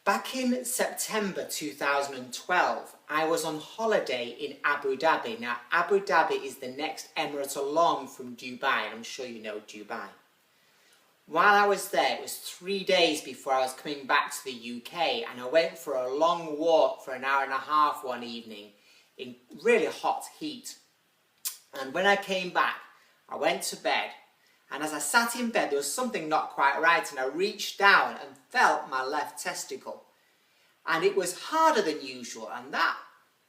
Back in September 2012, I was on holiday in Abu Dhabi. Now, Abu Dhabi is the next emirate along from Dubai, and I'm sure you know Dubai. While I was there, it was 3 days before I was coming back to the UK, and I went for a long walk for an hour and a half one evening in really hot heat. And when I came back, I went to bed, and as I sat in bed, there was something not quite right, and I reached down and felt my left testicle. And it was harder than usual, and that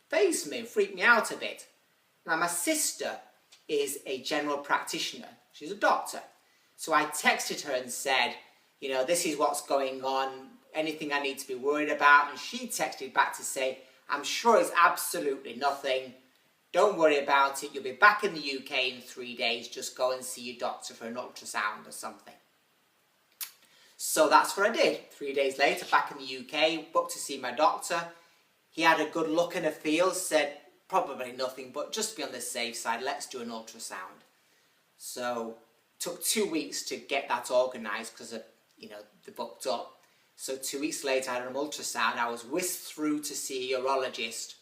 fazed me and freaked me out a bit. Now, my sister is a general practitioner. She's a doctor. So I texted her and said, you know, this is what's going on, anything I need to be worried about? And she texted back to say, I'm sure it's absolutely nothing. Don't worry about it. You'll be back in the UK in 3 days. Just go and see your doctor for an ultrasound or something. So that's what I did. 3 days later, back in the UK, booked to see my doctor. He had a good look and a feel, said probably nothing, but just to be on the safe side, let's do an ultrasound. So it took 2 weeks to get that organised because, they booked up. So 2 weeks later, I had an ultrasound. I was whisked through to see a urologist,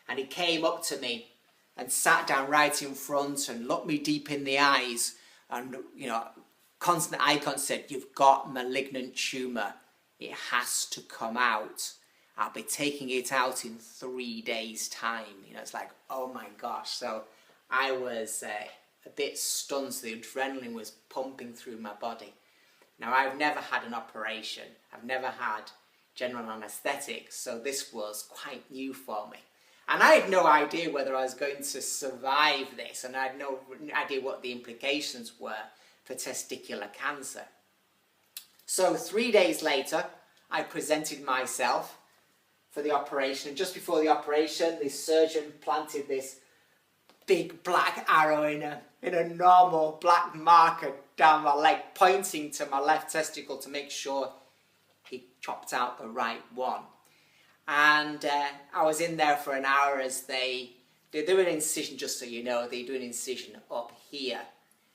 and he came up to me and sat down right in front and looked me deep in the eyes and, constant eye contact, said, you've got malignant tumour. It has to come out. I'll be taking it out in 3 days' time. It's like, oh my gosh. So I was a bit stunned. So the adrenaline was pumping through my body. Now, I've never had an operation. I've never had general anaesthetic. So this was quite new for me. And I had no idea whether I was going to survive this. And I had no idea what the implications were for testicular cancer. So 3 days later, I presented myself for the operation. And just before the operation, the surgeon planted this big black arrow in a normal black marker down my leg, pointing to my left testicle to make sure he chopped out the right one. And I was in there for an hour as they do an incision, just so you know, they do an incision up here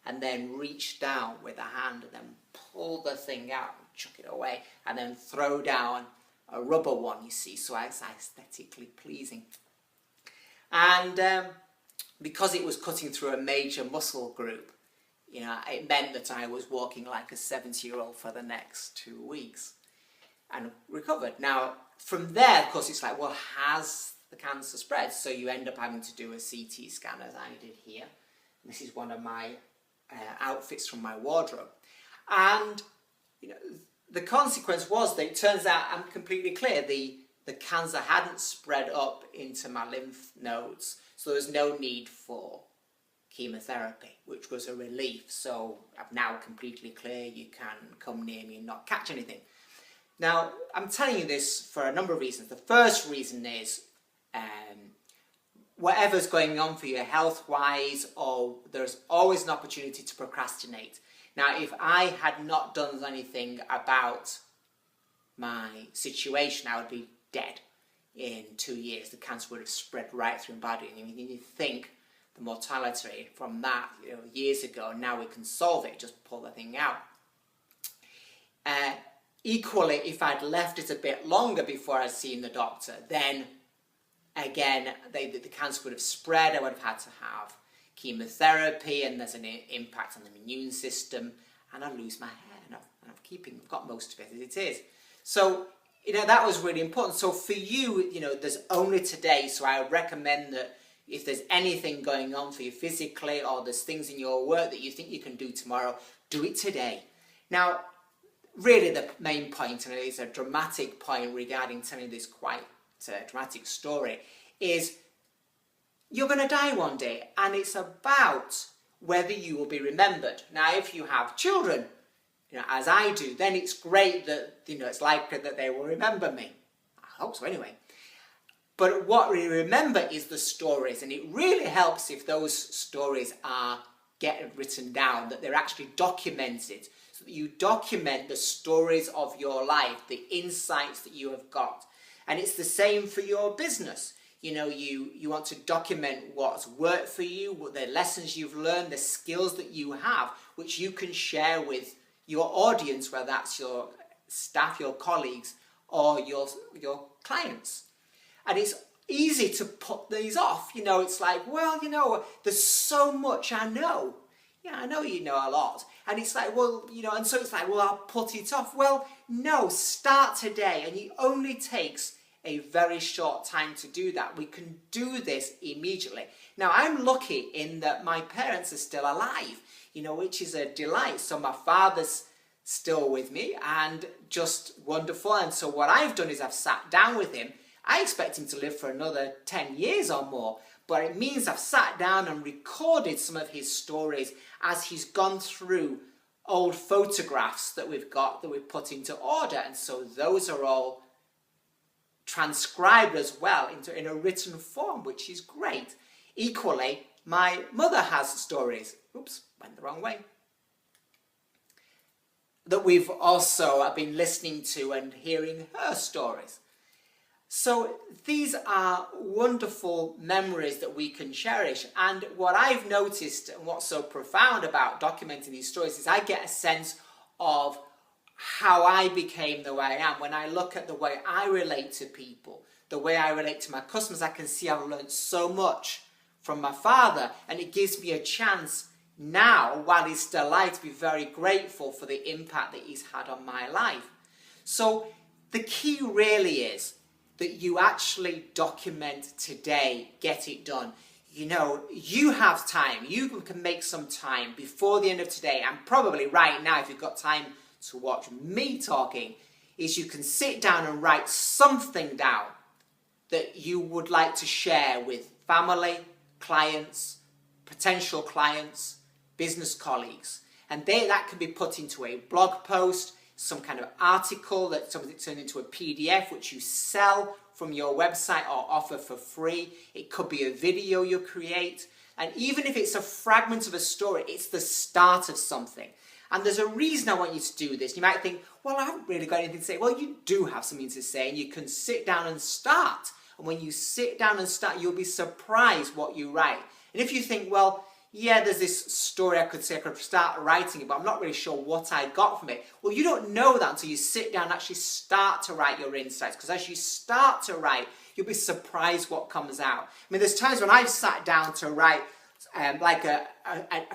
and then reach down with a hand and then pull the thing out and chuck it away and then throw down a rubber one, you see, so it's aesthetically pleasing. And because it was cutting through a major muscle group, it meant that I was walking like a 70-year-old for the next 2 weeks and recovered. Now, from there, of course, it's like, well, has the cancer spread? So you end up having to do a CT scan, as I did here. And this is one of my outfits from my wardrobe. And, the consequence was that it turns out I'm completely clear. The cancer hadn't spread up into my lymph nodes, so there was no need for chemotherapy, which was a relief. So I'm now completely clear. You can come near me and not catch anything. Now, I'm telling you this for a number of reasons. The first reason is whatever's going on for you health-wise, or there's always an opportunity to procrastinate. Now, if I had not done anything about my situation, I would be dead in 2 years. The cancer would have spread right through my body. And you think the mortality from that years ago, now we can solve it, just pull the thing out. Equally, if I'd left it a bit longer before I'd seen the doctor, then again, the cancer would have spread. I would have had to have chemotherapy, and there's an impact on the immune system, and I lose my hair. And I've got most of it as it is. So, that was really important. So for you, there's only today. So I would recommend that if there's anything going on for you physically, or there's things in your work that you think you can do tomorrow, do it today. Now, really the main point, and it's a dramatic point regarding telling this quite dramatic story, is you're going to die one day, and it's about whether you will be remembered. Now, if you have children, as I do, then it's great that, it's likely that they will remember me. I hope so anyway. But what we remember is the stories, and it really helps if those stories get written down, that they're actually documented, so that you document the stories of your life, the insights that you have got. And it's the same for your business. You want to document what's worked for you, what the lessons you've learned, the skills that you have, which you can share with your audience, whether that's your staff, your colleagues, or your clients. And it's easy to put these off. It's like, well, there's so much I know. Yeah, I know you know a lot. And it's like, well, and so it's like, well, I'll put it off. Well, no, start today. And it only takes a very short time to do that. We can do this immediately. Now, I'm lucky in that my parents are still alive, which is a delight. So my father's still with me and just wonderful. And so what I've done is I've sat down with him. I expect him to live for another 10 years or more, but it means I've sat down and recorded some of his stories as he's gone through old photographs that we've got that we've put into order. And so those are all transcribed as well in a written form, which is great. Equally, my mother has stories. Oops, went the wrong way. That we've also been listening to and hearing her stories. So these are wonderful memories that we can cherish. And what I've noticed and what's so profound about documenting these stories is I get a sense of how I became the way I am. When I look at the way I relate to people, the way I relate to my customers, I can see I've learned so much from my father. And it gives me a chance now, while he's still alive, to be very grateful for the impact that he's had on my life. So the key really is that you actually document today, get it done. You have time. You can make some time before the end of today, and probably right now, if you've got time to watch me talking, is you can sit down and write something down that you would like to share with family, clients, potential clients, business colleagues. And that can be put into a blog post, some kind of article that something turned into a PDF which you sell from your website or offer for free. It could be a video you create. And even if it's a fragment of a story, it's the start of something. And there's a reason I want you to do this. You might think, well, I haven't really got anything to say. Well, you do have something to say, and you can sit down and start. And when you sit down and start, you'll be surprised what you write. And if you think, well, yeah, there's this story I could start writing it, but I'm not really sure what I got from it. Well, you don't know that until you sit down and actually start to write your insights. Because as you start to write, you'll be surprised what comes out. I mean, there's times when I've sat down to write like a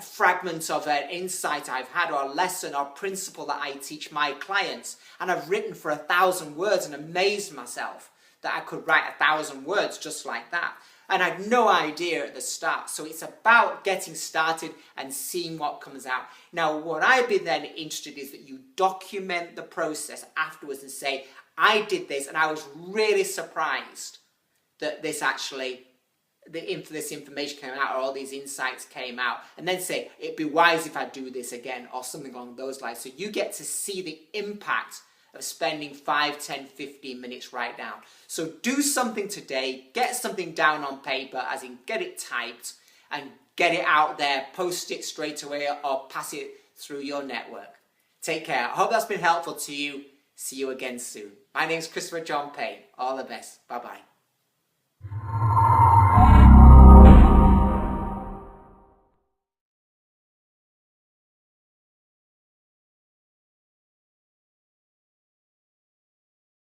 fragment of an insight I've had, or a lesson or principle that I teach my clients. And I've written for 1,000 words and amazed myself that I could write 1,000 words just like that. And I had no idea at the start. So it's about getting started and seeing what comes out. Now, what I'd be then interested is that you document the process afterwards and say, I did this and I was really surprised that this actually, this information came out, or all these insights came out. And then say, it'd be wise if I do this again, or something along those lines. So you get to see the impact of spending 5, 10, 15 minutes right down. So do something today, get something down on paper, as in get it typed, and get it out there, post it straight away, or pass it through your network. Take care. I hope that's been helpful to you. See you again soon. My name's Christopher John Payne. All the best. Bye-bye.